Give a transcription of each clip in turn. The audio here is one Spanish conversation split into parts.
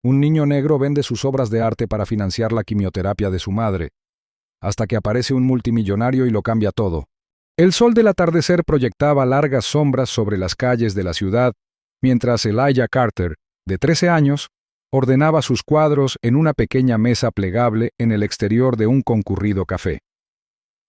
Un niño negro vende sus obras de arte para financiar la quimioterapia de su madre, hasta que aparece un multimillonario y lo cambia todo. El sol del atardecer proyectaba largas sombras sobre las calles de la ciudad, mientras Elijah Carter, de 13 años, ordenaba sus cuadros en una pequeña mesa plegable en el exterior de un concurrido café.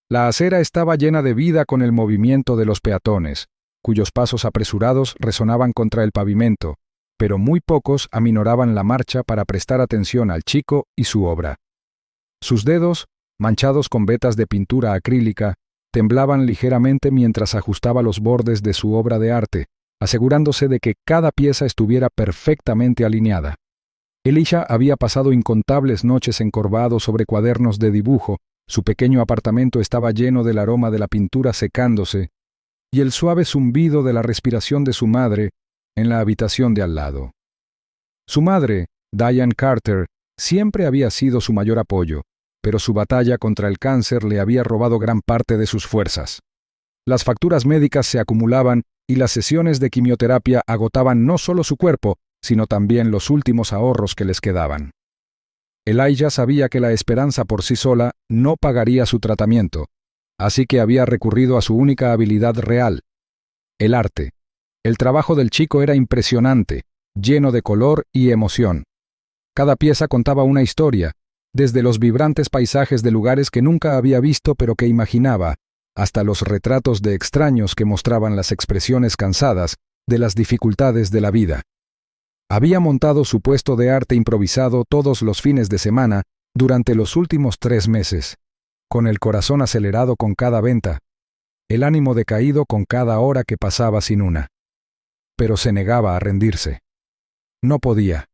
La acera estaba llena de vida con el movimiento de los peatones, cuyos pasos apresurados resonaban contra el pavimento, pero muy pocos aminoraban la marcha para prestar atención al chico y su obra. Sus dedos, manchados con vetas de pintura acrílica, temblaban ligeramente mientras ajustaba los bordes de su obra de arte, asegurándose de que cada pieza estuviera perfectamente alineada. Elijah había pasado incontables noches encorvado sobre cuadernos de dibujo, su pequeño apartamento estaba lleno del aroma de la pintura secándose y el suave zumbido de la respiración de su madre en la habitación de al lado. Su madre, Diane Carter, siempre había sido su mayor apoyo, pero su batalla contra el cáncer le había robado gran parte de sus fuerzas. Las facturas médicas se acumulaban y las sesiones de quimioterapia agotaban no solo su cuerpo, sino también los últimos ahorros que les quedaban. Elijah sabía que la esperanza por sí sola no pagaría su tratamiento, así que había recurrido a su única habilidad real, el arte. El trabajo del chico era impresionante, lleno de color y emoción. Cada pieza contaba una historia, desde los vibrantes paisajes de lugares que nunca había visto pero que imaginaba, hasta los retratos de extraños que mostraban las expresiones cansadas de las dificultades de la vida. Había montado su puesto de arte improvisado todos los fines de semana durante los últimos 3 meses, con el corazón acelerado con cada venta, el ánimo decaído con cada hora que pasaba sin una. Pero se negaba a rendirse. No podía.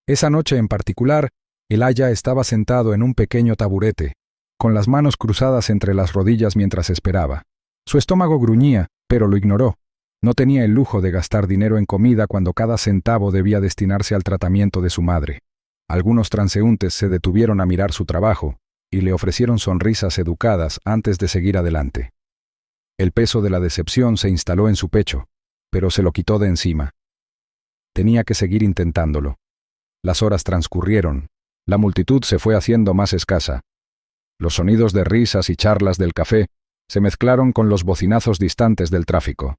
Esa noche en particular, Elijah estaba sentado en un pequeño taburete, con las manos cruzadas entre las rodillas mientras esperaba. Su estómago gruñía, pero lo ignoró. No tenía el lujo de gastar dinero en comida cuando cada centavo debía destinarse al tratamiento de su madre. Algunos transeúntes se detuvieron a mirar su trabajo y le ofrecieron sonrisas educadas antes de seguir adelante. El peso de la decepción se instaló en su pecho, pero se lo quitó de encima. Tenía que seguir intentándolo. Las horas transcurrieron. La multitud se fue haciendo más escasa. Los sonidos de risas y charlas del café se mezclaron con los bocinazos distantes del tráfico.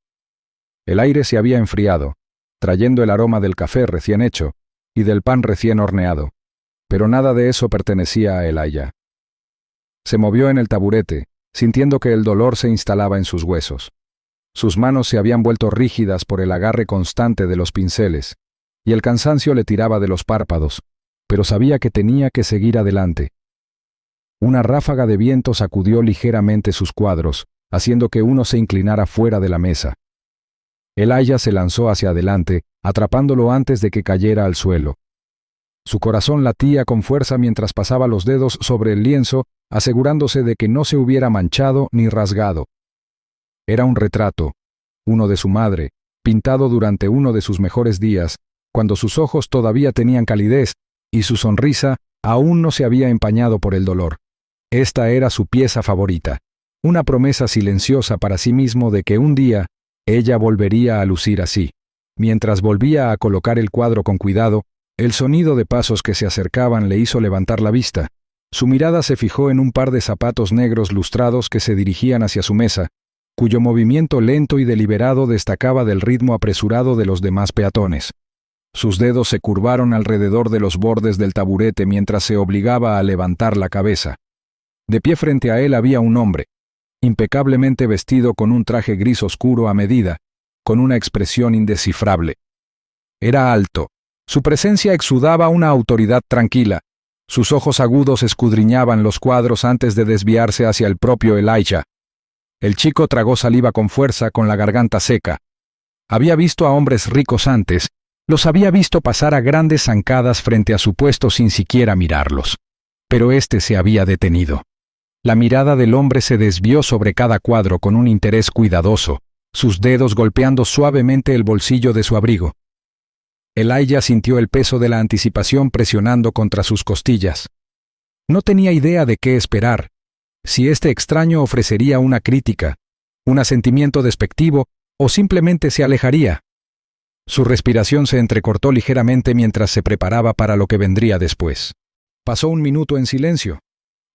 El aire se había enfriado, trayendo el aroma del café recién hecho y del pan recién horneado, pero nada de eso pertenecía a Elijah. Se movió en el taburete, sintiendo que el dolor se instalaba en sus huesos. Sus manos se habían vuelto rígidas por el agarre constante de los pinceles, y el cansancio le tiraba de los párpados, pero sabía que tenía que seguir adelante. Una ráfaga de viento sacudió ligeramente sus cuadros, haciendo que uno se inclinara fuera de la mesa. Elijah se lanzó hacia adelante, atrapándolo antes de que cayera al suelo. Su corazón latía con fuerza mientras pasaba los dedos sobre el lienzo, asegurándose de que no se hubiera manchado ni rasgado. Era un retrato, uno de su madre, pintado durante uno de sus mejores días, cuando sus ojos todavía tenían calidez y su sonrisa aún no se había empañado por el dolor. Esta era su pieza favorita, una promesa silenciosa para sí mismo de que un día ella volvería a lucir así. Mientras volvía a colocar el cuadro con cuidado, el sonido de pasos que se acercaban le hizo levantar la vista. Su mirada se fijó en un par de zapatos negros lustrados que se dirigían hacia su mesa, cuyo movimiento lento y deliberado destacaba del ritmo apresurado de los demás peatones. Sus dedos se curvaron alrededor de los bordes del taburete mientras se obligaba a levantar la cabeza. De pie frente a él había un hombre, impecablemente vestido con un traje gris oscuro a medida, con una expresión indescifrable. Era alto. Su presencia exudaba una autoridad tranquila. Sus ojos agudos escudriñaban los cuadros antes de desviarse hacia el propio Elijah. El chico tragó saliva con fuerza, con la garganta seca. Había visto a hombres ricos antes, los había visto pasar a grandes zancadas frente a su puesto sin siquiera mirarlos. Pero este se había detenido. La mirada del hombre se desvió sobre cada cuadro con un interés cuidadoso, sus dedos golpeando suavemente el bolsillo de su abrigo. Elijah sintió el peso de la anticipación presionando contra sus costillas. No tenía idea de qué esperar, si este extraño ofrecería una crítica, un asentimiento despectivo o simplemente se alejaría. Su respiración se entrecortó ligeramente mientras se preparaba para lo que vendría después. Pasó un minuto en silencio.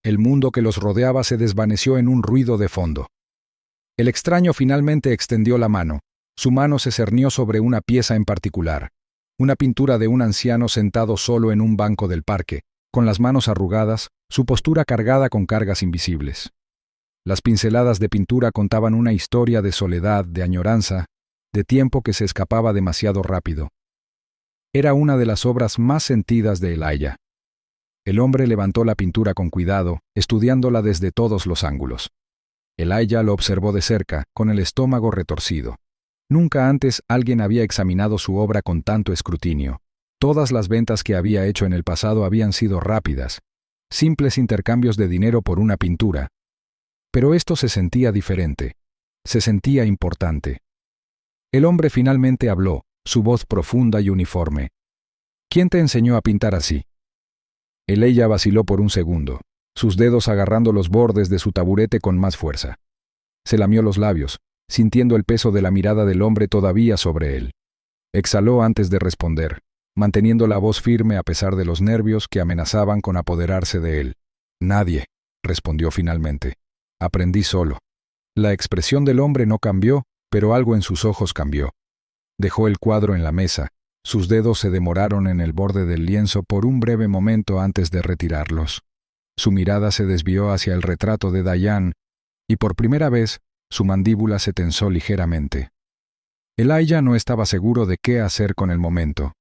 El mundo que los rodeaba se desvaneció en un ruido de fondo. El extraño finalmente extendió la mano. Su mano se cernió sobre una pieza en particular. Una pintura de un anciano sentado solo en un banco del parque, con las manos arrugadas, su postura cargada con cargas invisibles. Las pinceladas de pintura contaban una historia de soledad, de añoranza, de tiempo que se escapaba demasiado rápido. Era una de las obras más sentidas de Elijah. El hombre levantó la pintura con cuidado, estudiándola desde todos los ángulos. Elijah lo observó de cerca, con el estómago retorcido. Nunca antes alguien había examinado su obra con tanto escrutinio. Todas las ventas que había hecho en el pasado habían sido rápidas, simples intercambios de dinero por una pintura. Pero esto se sentía diferente, se sentía importante. El hombre finalmente habló, su voz profunda y uniforme. ¿Quién te enseñó a pintar así? Elijah vaciló por un segundo, sus dedos agarrando los bordes de su taburete con más fuerza. Se lamió los labios, sintiendo el peso de la mirada del hombre todavía sobre él. Exhaló antes de responder, manteniendo la voz firme a pesar de los nervios que amenazaban con apoderarse de él. Nadie, respondió finalmente. Aprendí solo. La expresión del hombre no cambió, pero algo en sus ojos cambió. Dejó el cuadro en la mesa. Sus dedos se demoraron en el borde del lienzo por un breve momento antes de retirarlos. Su mirada se desvió hacia el retrato de Diane, y por primera vez, su mandíbula se tensó ligeramente. Elijah no estaba seguro de qué hacer con el momento.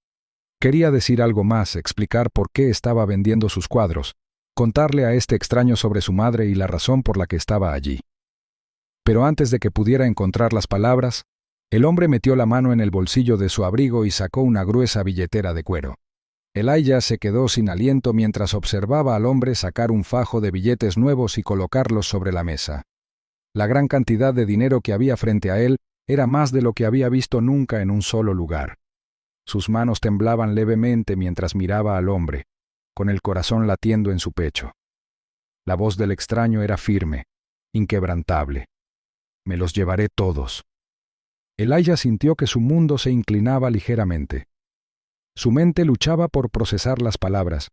Quería decir algo más, explicar por qué estaba vendiendo sus cuadros, contarle a este extraño sobre su madre y la razón por la que estaba allí. Pero antes de que pudiera encontrar las palabras, el hombre metió la mano en el bolsillo de su abrigo y sacó una gruesa billetera de cuero. Elijah se quedó sin aliento mientras observaba al hombre sacar un fajo de billetes nuevos y colocarlos sobre la mesa. La gran cantidad de dinero que había frente a él era más de lo que había visto nunca en un solo lugar. Sus manos temblaban levemente mientras miraba al hombre, con el corazón latiendo en su pecho. La voz del extraño era firme, inquebrantable. Me los llevaré todos. Elijah sintió que su mundo se inclinaba ligeramente. Su mente luchaba por procesar las palabras,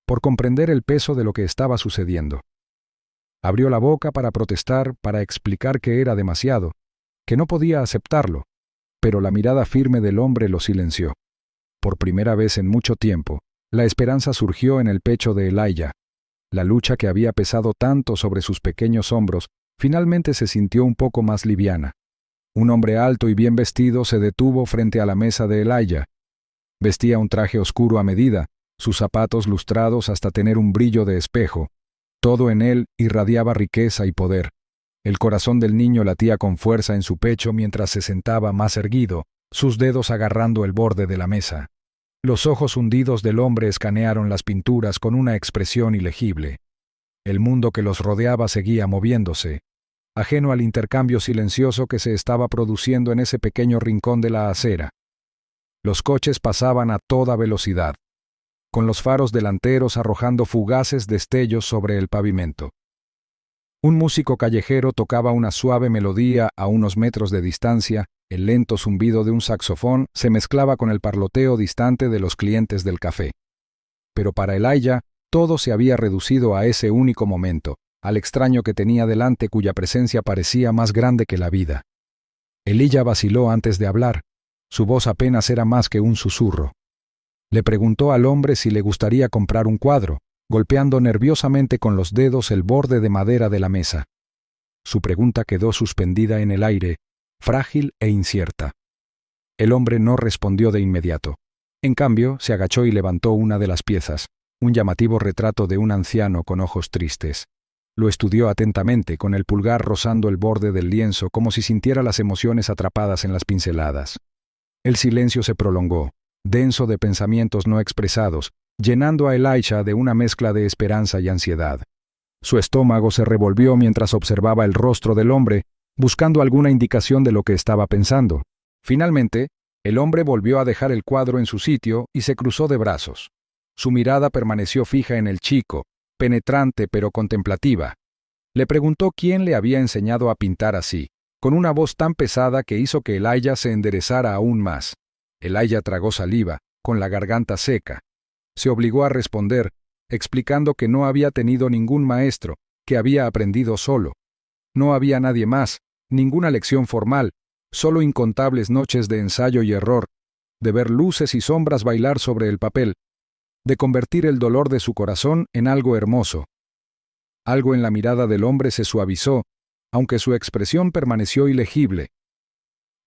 por comprender el peso de lo que estaba sucediendo. Abrió la boca para protestar, para explicar que era demasiado, que no podía aceptarlo, pero la mirada firme del hombre lo silenció. Por primera vez en mucho tiempo, la esperanza surgió en el pecho de Elijah. La lucha que había pesado tanto sobre sus pequeños hombros finalmente se sintió un poco más liviana. Un hombre alto y bien vestido se detuvo frente a la mesa de Elijah. Vestía un traje oscuro a medida, sus zapatos lustrados hasta tener un brillo de espejo. Todo en él irradiaba riqueza y poder. El corazón del niño latía con fuerza en su pecho mientras se sentaba más erguido, sus dedos agarrando el borde de la mesa. Los ojos hundidos del hombre escanearon las pinturas con una expresión ilegible. El mundo que los rodeaba seguía moviéndose, ajeno al intercambio silencioso que se estaba produciendo en ese pequeño rincón de la acera. Los coches pasaban a toda velocidad, con los faros delanteros arrojando fugaces destellos sobre el pavimento. Un músico callejero tocaba una suave melodía a unos metros de distancia, el lento zumbido de un saxofón se mezclaba con el parloteo distante de los clientes del café. Pero para Elijah, todo se había reducido a ese único momento, al extraño que tenía delante cuya presencia parecía más grande que la vida. Elijah vaciló antes de hablar. Su voz apenas era más que un susurro. Le preguntó al hombre si le gustaría comprar un cuadro, golpeando nerviosamente con los dedos el borde de madera de la mesa. Su pregunta quedó suspendida en el aire, frágil e incierta. El hombre no respondió de inmediato. En cambio, se agachó y levantó una de las piezas, un llamativo retrato de un anciano con ojos tristes. Lo estudió atentamente, con el pulgar rozando el borde del lienzo como si sintiera las emociones atrapadas en las pinceladas. El silencio se prolongó, denso de pensamientos no expresados, llenando a Elijah de una mezcla de esperanza y ansiedad. Su estómago se revolvió mientras observaba el rostro del hombre, buscando alguna indicación de lo que estaba pensando. Finalmente, el hombre volvió a dejar el cuadro en su sitio y se cruzó de brazos. Su mirada permaneció fija en el chico, penetrante pero contemplativa. Le preguntó quién le había enseñado a pintar así, con una voz tan pesada que hizo que Elijah se enderezara aún más. Elijah tragó saliva, con la garganta seca. Se obligó a responder, explicando que no había tenido ningún maestro, que había aprendido solo. No había nadie más, ninguna lección formal, solo incontables noches de ensayo y error, de ver luces y sombras bailar sobre el papel, de convertir el dolor de su corazón en algo hermoso. Algo en la mirada del hombre se suavizó, aunque su expresión permaneció ilegible.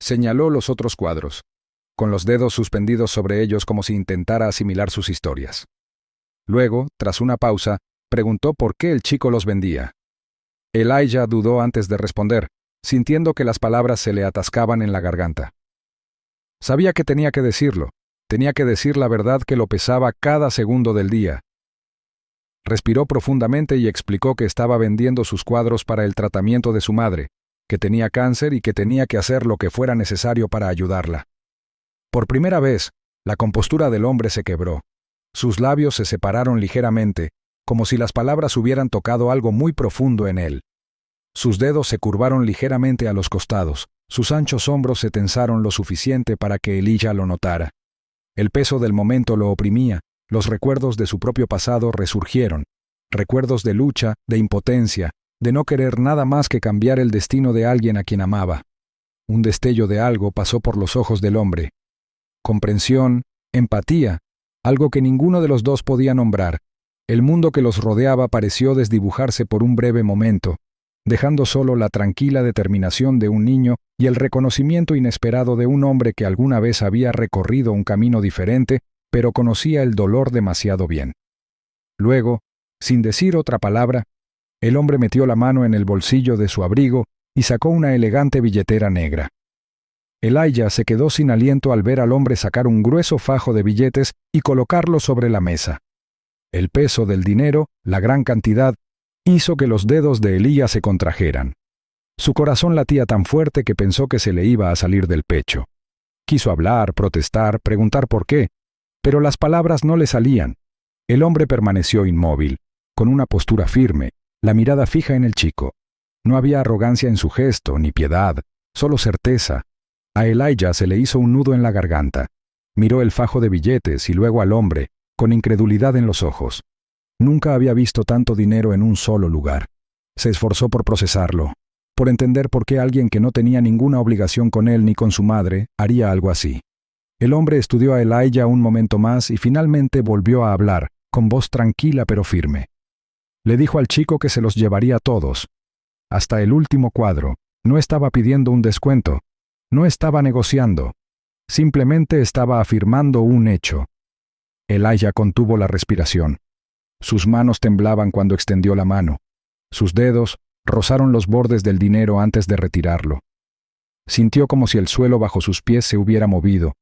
Señaló los otros cuadros, con los dedos suspendidos sobre ellos como si intentara asimilar sus historias. Luego, tras una pausa, preguntó por qué el chico los vendía. Elijah dudó antes de responder, sintiendo que las palabras se le atascaban en la garganta. Sabía que tenía que decirlo, tenía que decir la verdad que lo pesaba cada segundo del día. Respiró profundamente y explicó que estaba vendiendo sus cuadros para el tratamiento de su madre, que tenía cáncer y que tenía que hacer lo que fuera necesario para ayudarla. Por primera vez, la compostura del hombre se quebró. Sus labios se separaron ligeramente, como si las palabras hubieran tocado algo muy profundo en él. Sus dedos se curvaron ligeramente a los costados, sus anchos hombros se tensaron lo suficiente para que Elijah lo notara. El peso del momento lo oprimía, los recuerdos de su propio pasado resurgieron, recuerdos de lucha, de impotencia, de no querer nada más que cambiar el destino de alguien a quien amaba. Un destello de algo pasó por los ojos del hombre. Comprensión, empatía, algo que ninguno de los dos podía nombrar. El mundo que los rodeaba pareció desdibujarse por un breve momento, dejando solo la tranquila determinación de un niño y el reconocimiento inesperado de un hombre que alguna vez había recorrido un camino diferente, pero conocía el dolor demasiado bien. Luego, sin decir otra palabra, el hombre metió la mano en el bolsillo de su abrigo y sacó una elegante billetera negra. Elijah se quedó sin aliento al ver al hombre sacar un grueso fajo de billetes y colocarlo sobre la mesa. El peso del dinero, la gran cantidad, hizo que los dedos de Elijah se contrajeran. Su corazón latía tan fuerte que pensó que se le iba a salir del pecho. Quiso hablar, protestar, preguntar por qué, pero las palabras no le salían. El hombre permaneció inmóvil, con una postura firme, la mirada fija en el chico. No había arrogancia en su gesto, ni piedad, solo certeza. A Elijah se le hizo un nudo en la garganta. Miró el fajo de billetes y luego al hombre, con incredulidad en los ojos. Nunca había visto tanto dinero en un solo lugar. Se esforzó por procesarlo, por entender por qué alguien que no tenía ninguna obligación con él ni con su madre haría algo así. El hombre estudió a Elijah un momento más y finalmente volvió a hablar, con voz tranquila pero firme. Le dijo al chico que se los llevaría a todos. Hasta el último cuadro. No estaba pidiendo un descuento. No estaba negociando. Simplemente estaba afirmando un hecho. Elijah contuvo la respiración. Sus manos temblaban cuando extendió la mano. Sus dedos rozaron los bordes del dinero antes de retirarlo. Sintió como si el suelo bajo sus pies se hubiera movido,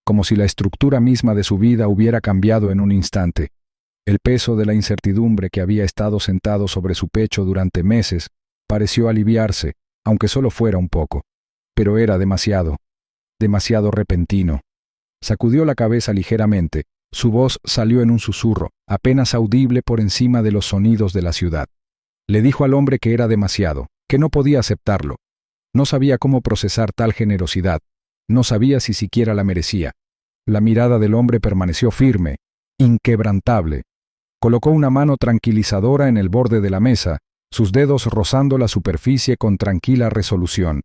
como si la estructura misma de su vida hubiera cambiado en un instante. El peso de la incertidumbre que había estado sentado sobre su pecho durante meses pareció aliviarse, aunque solo fuera un poco. Pero era demasiado repentino. Sacudió la cabeza ligeramente. Su voz salió en un susurro, apenas audible por encima de los sonidos de la ciudad. Le dijo al hombre que era demasiado, que no podía aceptarlo. No sabía cómo procesar tal generosidad. No sabía si siquiera la merecía. La mirada del hombre permaneció firme, inquebrantable. Colocó una mano tranquilizadora en el borde de la mesa, sus dedos rozando la superficie con tranquila resolución.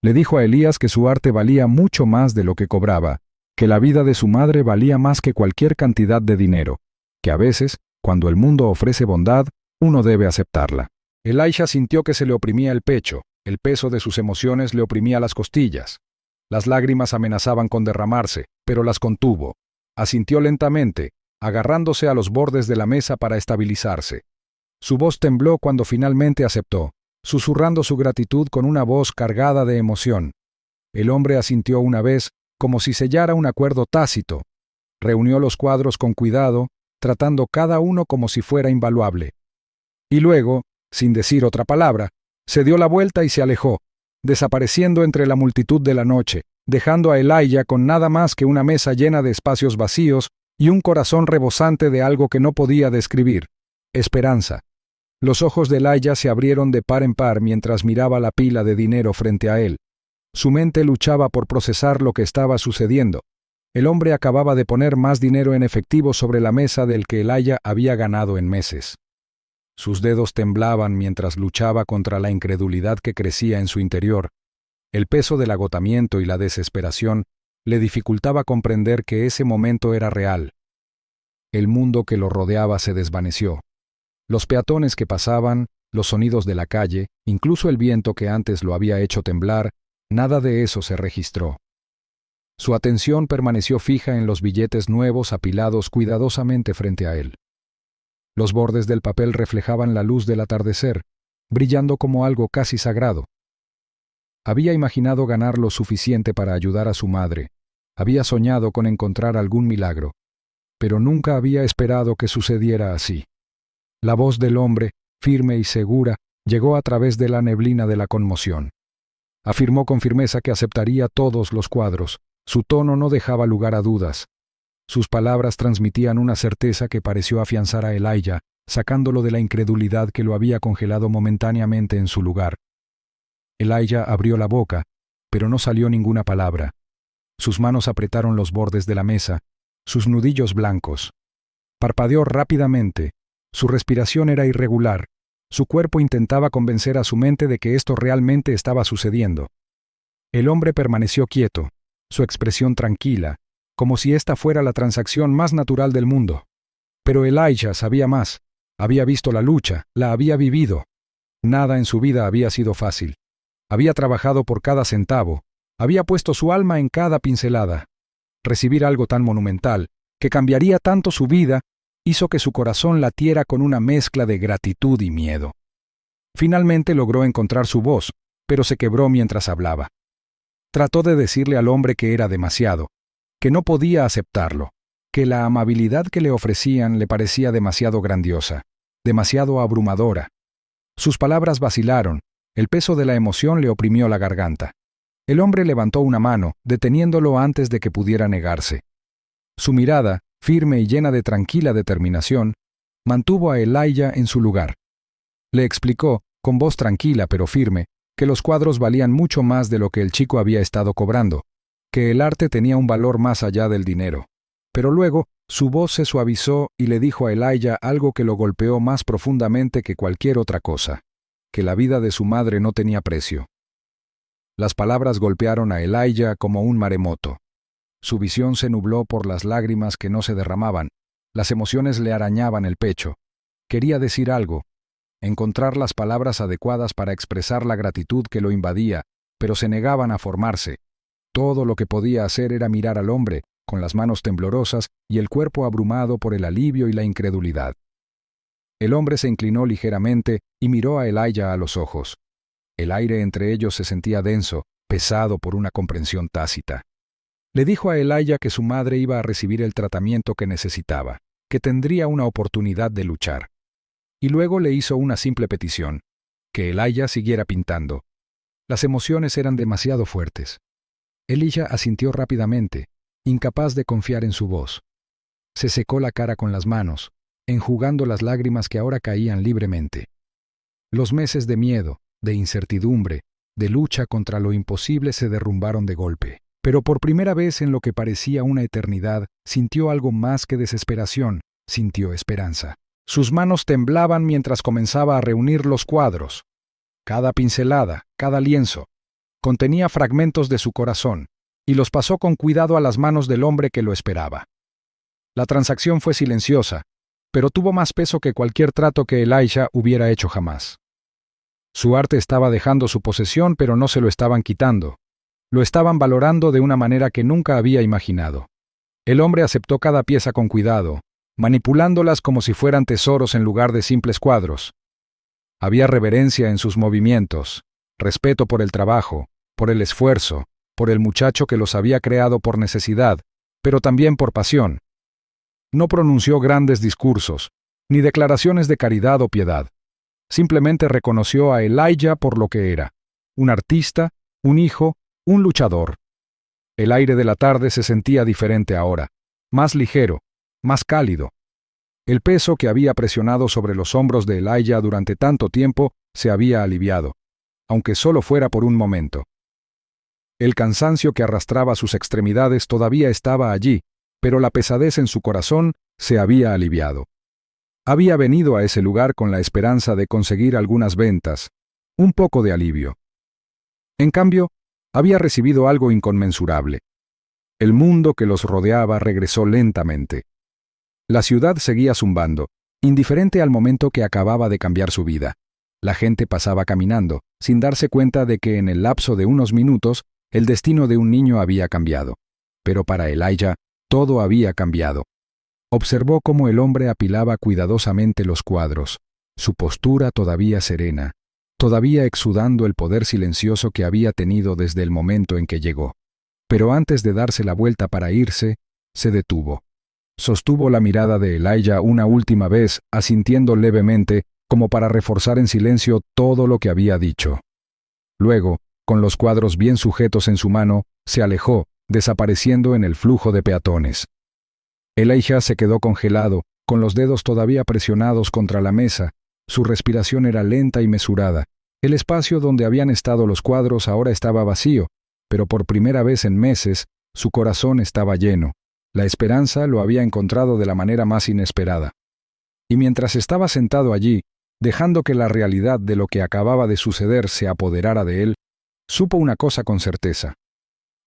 Le dijo a Elías que su arte valía mucho más de lo que cobraba, que la vida de su madre valía más que cualquier cantidad de dinero, que a veces, cuando el mundo ofrece bondad, uno debe aceptarla. Elijah sintió que se le oprimía el pecho, el peso de sus emociones le oprimía las costillas. Las lágrimas amenazaban con derramarse, pero las contuvo. Asintió lentamente, agarrándose a los bordes de la mesa para estabilizarse. Su voz tembló cuando finalmente aceptó, susurrando su gratitud con una voz cargada de emoción. El hombre asintió una vez, como si sellara un acuerdo tácito. Reunió los cuadros con cuidado, tratando cada uno como si fuera invaluable. Y luego, sin decir otra palabra, se dio la vuelta y se alejó, desapareciendo entre la multitud de la noche, dejando a Elijah con nada más que una mesa llena de espacios vacíos y un corazón rebosante de algo que no podía describir: esperanza. Los ojos de Elijah se abrieron de par en par mientras miraba la pila de dinero frente a él. Su mente luchaba por procesar lo que estaba sucediendo. El hombre acababa de poner más dinero en efectivo sobre la mesa del que Elijah había ganado en meses. Sus dedos temblaban mientras luchaba contra la incredulidad que crecía en su interior. El peso del agotamiento y la desesperación le dificultaba comprender que ese momento era real. El mundo que lo rodeaba se desvaneció. Los peatones que pasaban, los sonidos de la calle, incluso el viento que antes lo había hecho temblar, nada de eso se registró. Su atención permaneció fija en los billetes nuevos apilados cuidadosamente frente a él. Los bordes del papel reflejaban la luz del atardecer, brillando como algo casi sagrado. Había imaginado ganar lo suficiente para ayudar a su madre. Había soñado con encontrar algún milagro, pero nunca había esperado que sucediera así. La voz del hombre, firme y segura, llegó a través de la neblina de la conmoción. Afirmó con firmeza que aceptaría todos los cuadros. Su tono no dejaba lugar a dudas. Sus palabras transmitían una certeza que pareció afianzar a Elijah, sacándolo de la incredulidad que lo había congelado momentáneamente en su lugar. Elijah abrió la boca, pero no salió ninguna palabra. Sus manos apretaron los bordes de la mesa, sus nudillos blancos. Parpadeó rápidamente. Su respiración era irregular. Su cuerpo intentaba convencer a su mente de que esto realmente estaba sucediendo. El hombre permaneció quieto, su expresión tranquila, como si esta fuera la transacción más natural del mundo. Pero Elijah sabía más. Había visto la lucha, la había vivido. Nada en su vida había sido fácil. Había trabajado por cada centavo, había puesto su alma en cada pincelada. Recibir algo tan monumental, que cambiaría tanto su vida, hizo que su corazón latiera con una mezcla de gratitud y miedo. Finalmente logró encontrar su voz, pero se quebró mientras hablaba. Trató de decirle al hombre que era demasiado, que no podía aceptarlo, que la amabilidad que le ofrecían le parecía demasiado grandiosa, demasiado abrumadora. Sus palabras vacilaron, el peso de la emoción le oprimió la garganta. El hombre levantó una mano, deteniéndolo antes de que pudiera negarse. Su mirada, firme y llena de tranquila determinación, mantuvo a Elijah en su lugar. Le explicó, con voz tranquila pero firme, que los cuadros valían mucho más de lo que el chico había estado cobrando, que el arte tenía un valor más allá del dinero. Pero luego, su voz se suavizó y le dijo a Elijah algo que lo golpeó más profundamente que cualquier otra cosa, que la vida de su madre no tenía precio. Las palabras golpearon a Elijah como un maremoto. Su visión se nubló por las lágrimas que no se derramaban, las emociones le arañaban el pecho. Quería decir algo, encontrar las palabras adecuadas para expresar la gratitud que lo invadía, pero se negaban a formarse. Todo lo que podía hacer era mirar al hombre, con las manos temblorosas y el cuerpo abrumado por el alivio y la incredulidad. El hombre se inclinó ligeramente y miró a Elijah a los ojos. El aire entre ellos se sentía denso, pesado por una comprensión tácita. Le dijo a Elijah que su madre iba a recibir el tratamiento que necesitaba, que tendría una oportunidad de luchar. Y luego le hizo una simple petición, que Elijah siguiera pintando. Las emociones eran demasiado fuertes. Elijah asintió rápidamente, incapaz de confiar en su voz. Se secó la cara con las manos, enjugando las lágrimas que ahora caían libremente. Los meses de miedo, de incertidumbre, de lucha contra lo imposible se derrumbaron de golpe. Pero por primera vez en lo que parecía una eternidad, sintió algo más que desesperación, sintió esperanza. Sus manos temblaban mientras comenzaba a reunir los cuadros. Cada pincelada, cada lienzo, contenía fragmentos de su corazón, y los pasó con cuidado a las manos del hombre que lo esperaba. La transacción fue silenciosa, pero tuvo más peso que cualquier trato que Elijah hubiera hecho jamás. Su arte estaba dejando su posesión, pero no se lo estaban quitando. Lo estaban valorando de una manera que nunca había imaginado. El hombre aceptó cada pieza con cuidado, manipulándolas como si fueran tesoros en lugar de simples cuadros. Había reverencia en sus movimientos, respeto por el trabajo, por el esfuerzo, por el muchacho que los había creado por necesidad, pero también por pasión. No pronunció grandes discursos, ni declaraciones de caridad o piedad. Simplemente reconoció a Elijah por lo que era, un artista, un hijo, un luchador. El aire de la tarde se sentía diferente ahora, más ligero, más cálido. El peso que había presionado sobre los hombros de Elijah durante tanto tiempo se había aliviado, aunque solo fuera por un momento. El cansancio que arrastraba sus extremidades todavía estaba allí, pero la pesadez en su corazón se había aliviado. Había venido a ese lugar con la esperanza de conseguir algunas ventas, un poco de alivio. En cambio, había recibido algo inconmensurable. El mundo que los rodeaba regresó lentamente. La ciudad seguía zumbando, indiferente al momento que acababa de cambiar su vida. La gente pasaba caminando, sin darse cuenta de que en el lapso de unos minutos el destino de un niño había cambiado. Pero para Elijah, todo había cambiado. Observó cómo el hombre apilaba cuidadosamente los cuadros, su postura todavía serena, todavía exudando el poder silencioso que había tenido desde el momento en que llegó. Pero antes de darse la vuelta para irse, se detuvo. Sostuvo la mirada de Elijah una última vez, asintiendo levemente, como para reforzar en silencio todo lo que había dicho. Luego, con los cuadros bien sujetos en su mano, se alejó, desapareciendo en el flujo de peatones. Elijah se quedó congelado, con los dedos todavía presionados contra la mesa. Su respiración era lenta y mesurada. El espacio donde habían estado los cuadros ahora estaba vacío, pero por primera vez en meses, su corazón estaba lleno. La esperanza lo había encontrado de la manera más inesperada. Y mientras estaba sentado allí, dejando que la realidad de lo que acababa de suceder se apoderara de él, supo una cosa con certeza.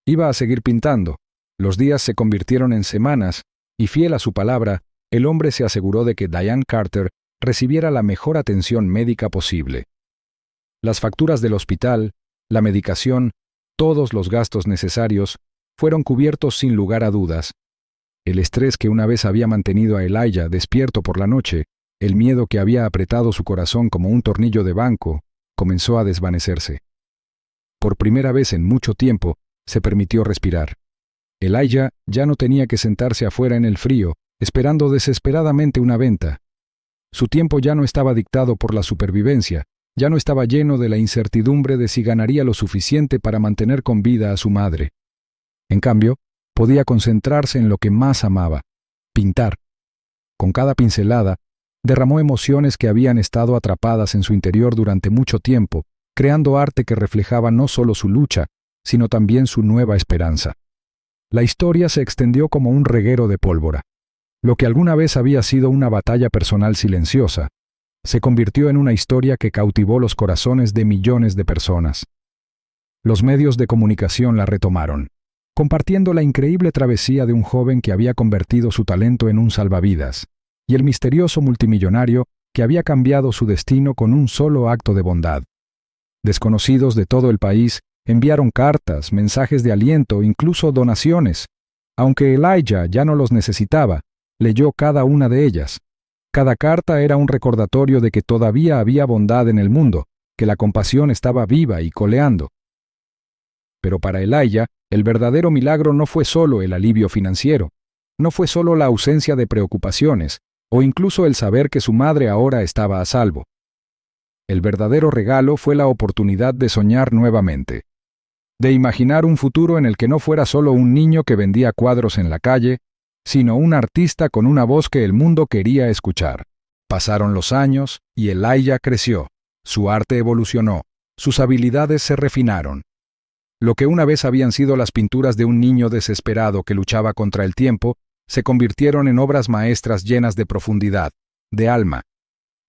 Iba a seguir pintando. Los días se convirtieron en semanas, y fiel a su palabra, el hombre se aseguró de que Diane Carter recibiera la mejor atención médica posible. Las facturas del hospital, la medicación, todos los gastos necesarios, fueron cubiertos sin lugar a dudas. El estrés que una vez había mantenido a Elijah despierto por la noche, el miedo que había apretado su corazón como un tornillo de banco, comenzó a desvanecerse. Por primera vez en mucho tiempo, se permitió respirar. Elijah ya no tenía que sentarse afuera en el frío, esperando desesperadamente una venta. Su tiempo ya no estaba dictado por la supervivencia, ya no estaba lleno de la incertidumbre de si ganaría lo suficiente para mantener con vida a su madre. En cambio, podía concentrarse en lo que más amaba, pintar. Con cada pincelada, derramó emociones que habían estado atrapadas en su interior durante mucho tiempo, creando arte que reflejaba no solo su lucha, sino también su nueva esperanza. La historia se extendió como un reguero de pólvora. Lo que alguna vez había sido una batalla personal silenciosa, se convirtió en una historia que cautivó los corazones de millones de personas. Los medios de comunicación la retomaron, compartiendo la increíble travesía de un joven que había convertido su talento en un salvavidas, y el misterioso multimillonario que había cambiado su destino con un solo acto de bondad. Desconocidos de todo el país enviaron cartas, mensajes de aliento, incluso donaciones. Aunque Elijah ya no los necesitaba, leyó cada una de ellas. Cada carta era un recordatorio de que todavía había bondad en el mundo, que la compasión estaba viva y coleando. Pero para Elijah, el verdadero milagro no fue solo el alivio financiero, no fue solo la ausencia de preocupaciones, o incluso el saber que su madre ahora estaba a salvo. El verdadero regalo fue la oportunidad de soñar nuevamente, de imaginar un futuro en el que no fuera solo un niño que vendía cuadros en la calle, sino un artista con una voz que el mundo quería escuchar. Pasaron los años y Elijah creció, su arte evolucionó, sus habilidades se refinaron. Lo que una vez habían sido las pinturas de un niño desesperado que luchaba contra el tiempo, se convirtieron en obras maestras llenas de profundidad, de alma.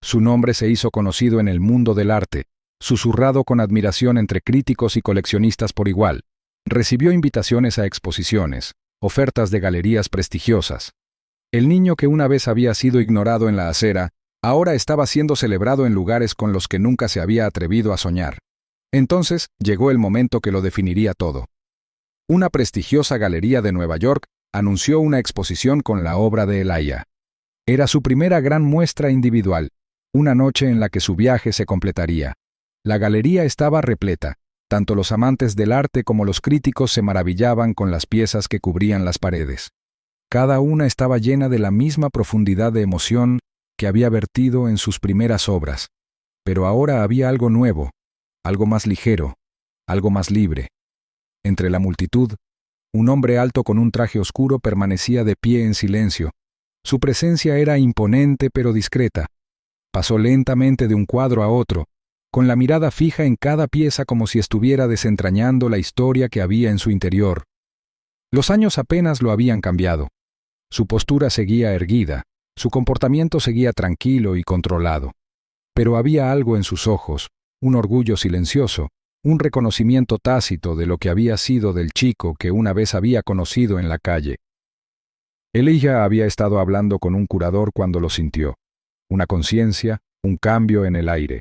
Su nombre se hizo conocido en el mundo del arte, susurrado con admiración entre críticos y coleccionistas por igual. Recibió invitaciones a exposiciones, ofertas de galerías prestigiosas. El niño que una vez había sido ignorado en la acera, ahora estaba siendo celebrado en lugares con los que nunca se había atrevido a soñar. Entonces llegó el momento que lo definiría todo. Una prestigiosa galería de Nueva York anunció una exposición con la obra de Elijah. Era su primera gran muestra individual, una noche en la que su viaje se completaría. La galería estaba repleta. Tanto los amantes del arte como los críticos se maravillaban con las piezas que cubrían las paredes. Cada una estaba llena de la misma profundidad de emoción que había vertido en sus primeras obras. Pero ahora había algo nuevo, algo más ligero, algo más libre. Entre la multitud, un hombre alto con un traje oscuro permanecía de pie en silencio. Su presencia era imponente pero discreta. Pasó lentamente de un cuadro a otro, con la mirada fija en cada pieza como si estuviera desentrañando la historia que había en su interior. Los años apenas lo habían cambiado. Su postura seguía erguida, su comportamiento seguía tranquilo y controlado. Pero había algo en sus ojos, un orgullo silencioso, un reconocimiento tácito de lo que había sido del chico que una vez había conocido en la calle. Elijah había estado hablando con un curador cuando lo sintió. Una conciencia, un cambio en el aire.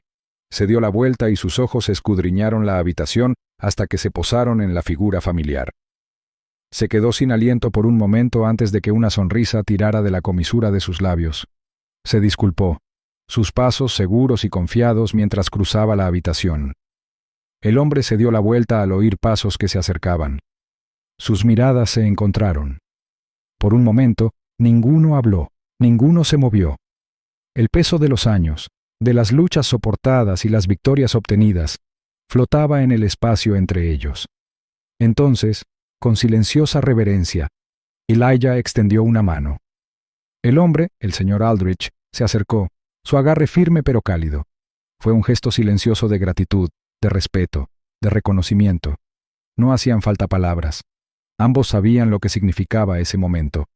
Se dio la vuelta y sus ojos escudriñaron la habitación hasta que se posaron en la figura familiar. Se quedó sin aliento por un momento antes de que una sonrisa tirara de la comisura de sus labios. Se disculpó, sus pasos seguros y confiados mientras cruzaba la habitación. El hombre se dio la vuelta al oír pasos que se acercaban. Sus miradas se encontraron. Por un momento, ninguno habló, ninguno se movió. El peso de los años, de las luchas soportadas y las victorias obtenidas, flotaba en el espacio entre ellos. Entonces, con silenciosa reverencia, Elijah extendió una mano. El hombre, el señor Aldrich, se acercó, su agarre firme pero cálido. Fue un gesto silencioso de gratitud, de respeto, de reconocimiento. No hacían falta palabras. Ambos sabían lo que significaba ese momento.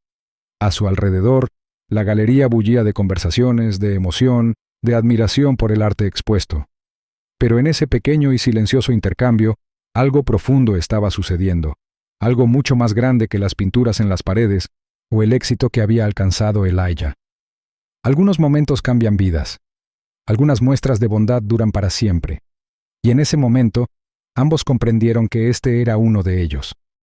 A su alrededor, la galería bullía de conversaciones, de emoción, de admiración por el arte expuesto. Pero en ese pequeño y silencioso intercambio, algo profundo estaba sucediendo, algo mucho más grande que las pinturas en las paredes o el éxito que había alcanzado Elijah. Algunos momentos cambian vidas. Algunas muestras de bondad duran para siempre. Y en ese momento, ambos comprendieron que este era uno de ellos.